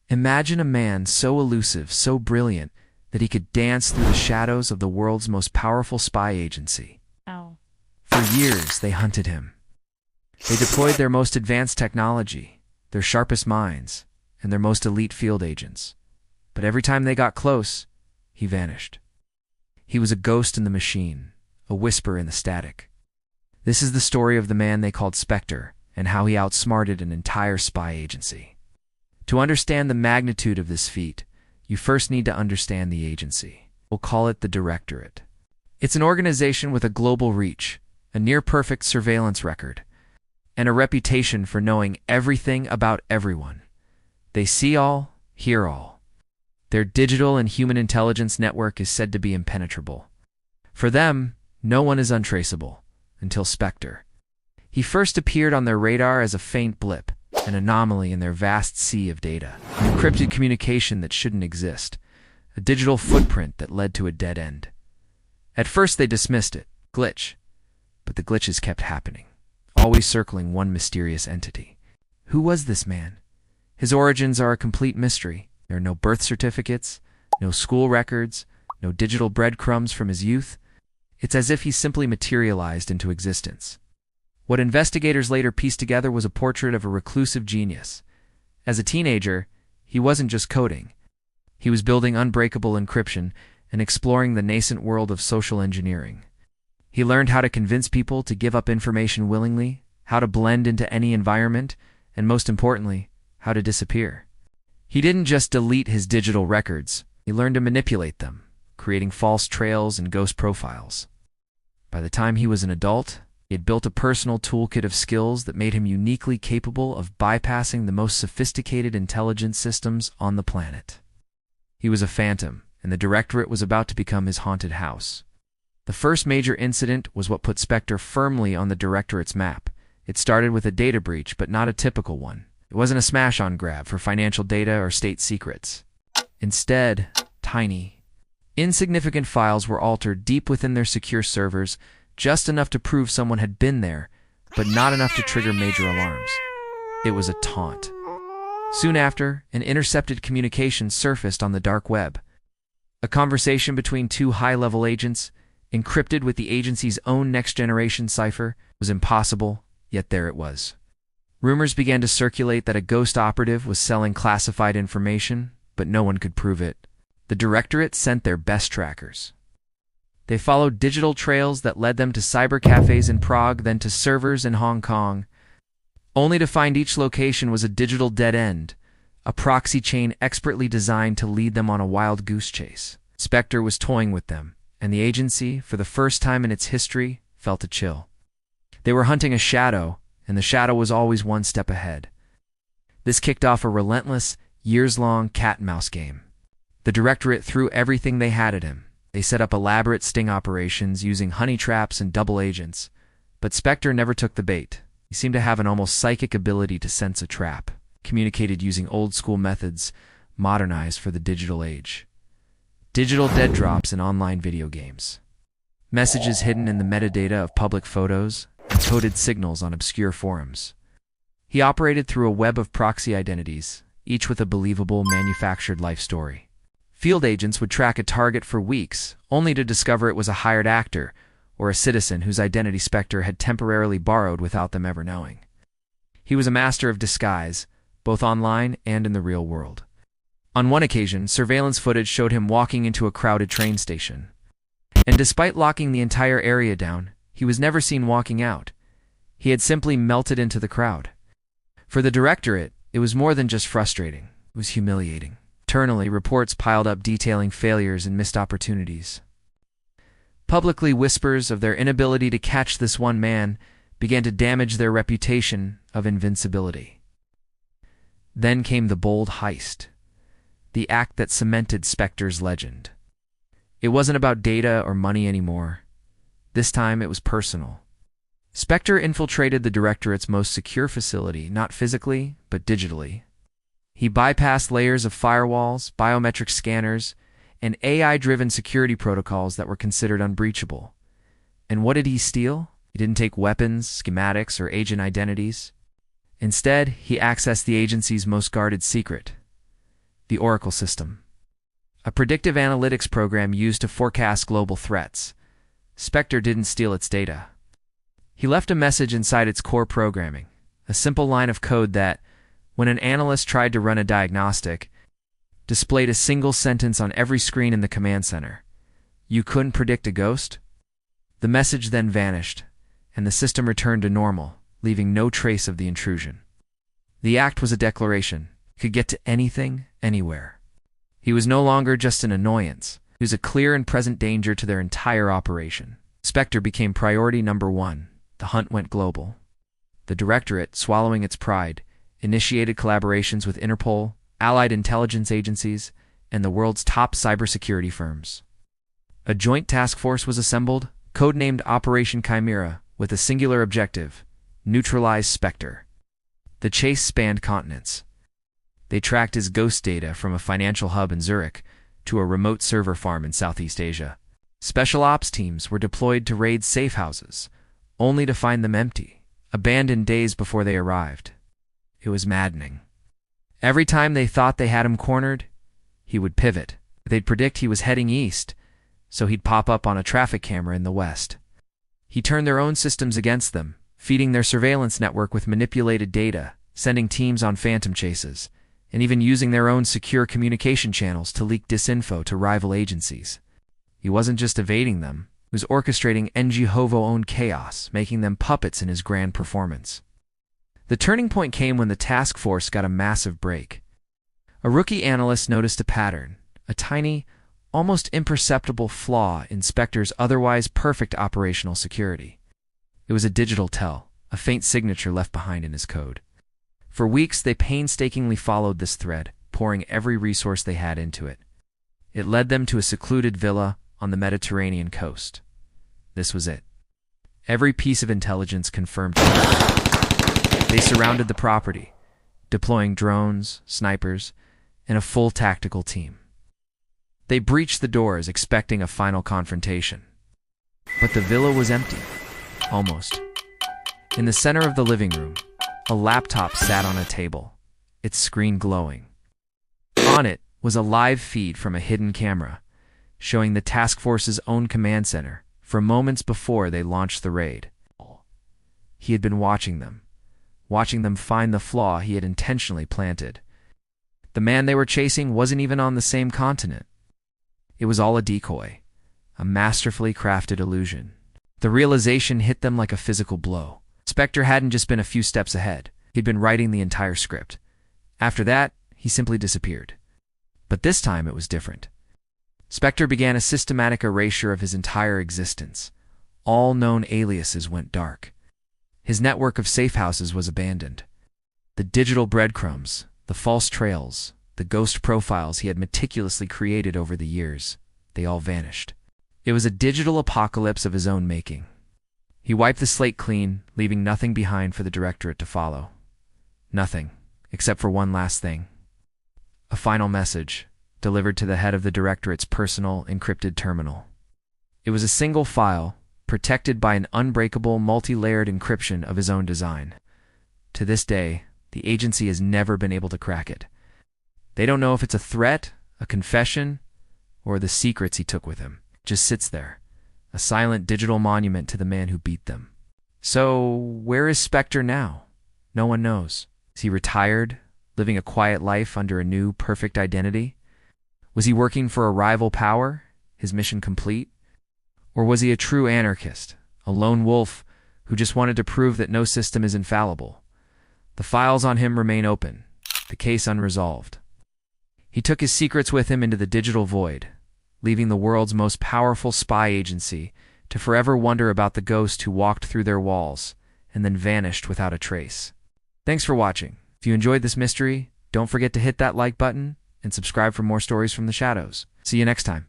Imagine a man so elusive, so brilliant, that he could dance through the shadows of the world's most powerful spy agency. Oh. For years, they hunted him. They deployed their most advanced technology, their sharpest minds, and their most elite field agents. But every time they got close, he vanished. He was a ghost in the machine, a whisper in the static. This is the story of the man they called Specter and how he outsmarted an entire spy agency. To understand the magnitude of this feat, you first need to understand the agency. We'll call it the Directorate. It's an organization with a global reach, a near-perfect surveillance record, and a reputation for knowing everything about everyone. They see all, hear all. Their digital and human intelligence network is said to be impenetrable. For them, no one is untraceable, until Specter. He first appeared on their radar as a faint blip, an anomaly in their vast sea of data, an encrypted communication that shouldn't exist, a digital footprint that led to a dead end. At first they dismissed it, glitch, but the glitches kept happening, always circling one mysterious entity. Who was this man? His origins are a complete mystery. There are no birth certificates, no school records, no digital breadcrumbs from his youth. It's as if he simply materialized into existence. What investigators later pieced together was a portrait of a reclusive genius. As a teenager, he wasn't just coding. He was building unbreakable encryption and exploring the nascent world of social engineering. He learned how to convince people to give up information willingly, how to blend into any environment, and most importantly, how to disappear. He didn't just delete his digital records, he learned to manipulate them, creating false trails and ghost profiles. By the time he was an adult, he had built a personal toolkit of skills that made him uniquely capable of bypassing the most sophisticated intelligence systems on the planet. He was a phantom, and the Directorate was about to become his haunted house. The first major incident was what put Specter firmly on the Directorate's map. It started with a data breach, but not a typical one. It wasn't a smash-on grab for financial data or state secrets. Instead, tiny, insignificant files were altered deep within their secure servers, just enough to prove someone had been there, but not enough to trigger major alarms. It was a taunt. Soon after, an intercepted communication surfaced on the dark web. A conversation between two high-level agents, encrypted with the agency's own next-generation cipher, was impossible, yet there it was. Rumors began to circulate that a ghost operative was selling classified information, but no one could prove it. The Directorate sent their best trackers. They followed digital trails that led them to cyber cafes in Prague, then to servers in Hong Kong, only to find each location was a digital dead end, a proxy chain expertly designed to lead them on a wild goose chase. Specter was toying with them, and the agency, for the first time in its history, felt a chill. They were hunting a shadow, and the shadow was always one step ahead. This kicked off a relentless, years-long cat-and-mouse game. The Directorate threw everything they had at him. They set up elaborate sting operations using honey traps and double agents, but Specter never took the bait. He seemed to have an almost psychic ability to sense a trap, communicated using old-school methods, modernized for the digital age. Digital dead drops in online video games. Messages hidden in the metadata of public photos, and coded signals on obscure forums. He operated through a web of proxy identities, each with a believable manufactured life story. Field agents would track a target for weeks, only to discover it was a hired actor or a citizen whose identity Specter had temporarily borrowed without them ever knowing. He was a master of disguise, both online and in the real world. On one occasion, surveillance footage showed him walking into a crowded train station. And despite locking the entire area down, he was never seen walking out. He had simply melted into the crowd. For the Directorate, it was more than just frustrating. It was humiliating. Internally, reports piled up detailing failures and missed opportunities. Publicly, whispers of their inability to catch this one man began to damage their reputation of invincibility. Then came the bold heist, the act that cemented Specter's legend. It wasn't about data or money anymore. This time it was personal. Specter infiltrated the Directorate's most secure facility, not physically, but digitally. He bypassed layers of firewalls, biometric scanners, and AI-driven security protocols that were considered unbreachable. And what did he steal? He didn't take weapons, schematics, or agent identities. Instead, he accessed the agency's most guarded secret: the Oracle system, a predictive analytics program used to forecast global threats. Specter didn't steal its data. He left a message inside its core programming, a simple line of code that, when an analyst tried to run a diagnostic, displayed a single sentence on every screen in the command center. You couldn't predict a ghost? The message then vanished, and the system returned to normal, leaving no trace of the intrusion. The act was a declaration. He could get to anything, anywhere. He was no longer just an annoyance. He was a clear and present danger to their entire operation. Specter became priority number one. The hunt went global. The Directorate, swallowing its pride, initiated collaborations with Interpol, allied intelligence agencies, and the world's top cybersecurity firms. A joint task force was assembled, codenamed Operation Chimera, with a singular objective: neutralize Specter. The chase spanned continents. They tracked his ghost data from a financial hub in Zurich to a remote server farm in Southeast Asia. Special ops teams were deployed to raid safe houses, only to find them empty, abandoned days before they arrived. It was maddening. Every time they thought they had him cornered, he would pivot. They'd predict he was heading east, so he'd pop up on a traffic camera in the west. He turned their own systems against them, feeding their surveillance network with manipulated data, sending teams on phantom chases, and even using their own secure communication channels to leak disinfo to rival agencies. He wasn't just evading them, he was orchestrating NG-Hovo-owned chaos, making them puppets in his grand performance. The turning point came when the task force got a massive break. A rookie analyst noticed a pattern, a tiny, almost imperceptible flaw in Specter's otherwise perfect operational security. It was a digital tell, a faint signature left behind in his code. For weeks, they painstakingly followed this thread, pouring every resource they had into it. It led them to a secluded villa on the Mediterranean coast. This was it. Every piece of intelligence confirmed it. They surrounded the property, deploying drones, snipers, and a full tactical team. They breached the doors, expecting a final confrontation. But the villa was empty. Almost. In the center of the living room, a laptop sat on a table, its screen glowing. On it was a live feed from a hidden camera, showing the task force's own command center for moments before they launched the raid. He had been watching them find the flaw he had intentionally planted. The man they were chasing wasn't even on the same continent. It was all a decoy, a masterfully crafted illusion. The realization hit them like a physical blow. Specter hadn't just been a few steps ahead. He'd been writing the entire script. After that, he simply disappeared. But this time it was different. Specter began a systematic erasure of his entire existence. All known aliases went dark. His network of safe houses was abandoned. The digital breadcrumbs, the false trails, the ghost profiles he had meticulously created over the years, they all vanished. It was a digital apocalypse of his own making. He wiped the slate clean, leaving nothing behind for the Directorate to follow. Nothing, except for one last thing. A final message, delivered to the head of the Directorate's personal, encrypted terminal. It was a single file, protected by an unbreakable, multi-layered encryption of his own design. To this day, the agency has never been able to crack it. They don't know if it's a threat, a confession, or the secrets he took with him. It just sits there, a silent digital monument to the man who beat them. So, where is Specter now? No one knows. Is he retired, living a quiet life under a new, perfect identity? Was he working for a rival power, his mission complete? Or was he a true anarchist, a lone wolf who just wanted to prove that no system is infallible? The files on him remain open, the case unresolved. He took his secrets with him into the digital void, leaving the world's most powerful spy agency to forever wonder about the ghost who walked through their walls and then vanished without a trace. Thanks for watching. If you enjoyed this mystery, don't forget to hit that like button and subscribe for more stories from the shadows. See you next time.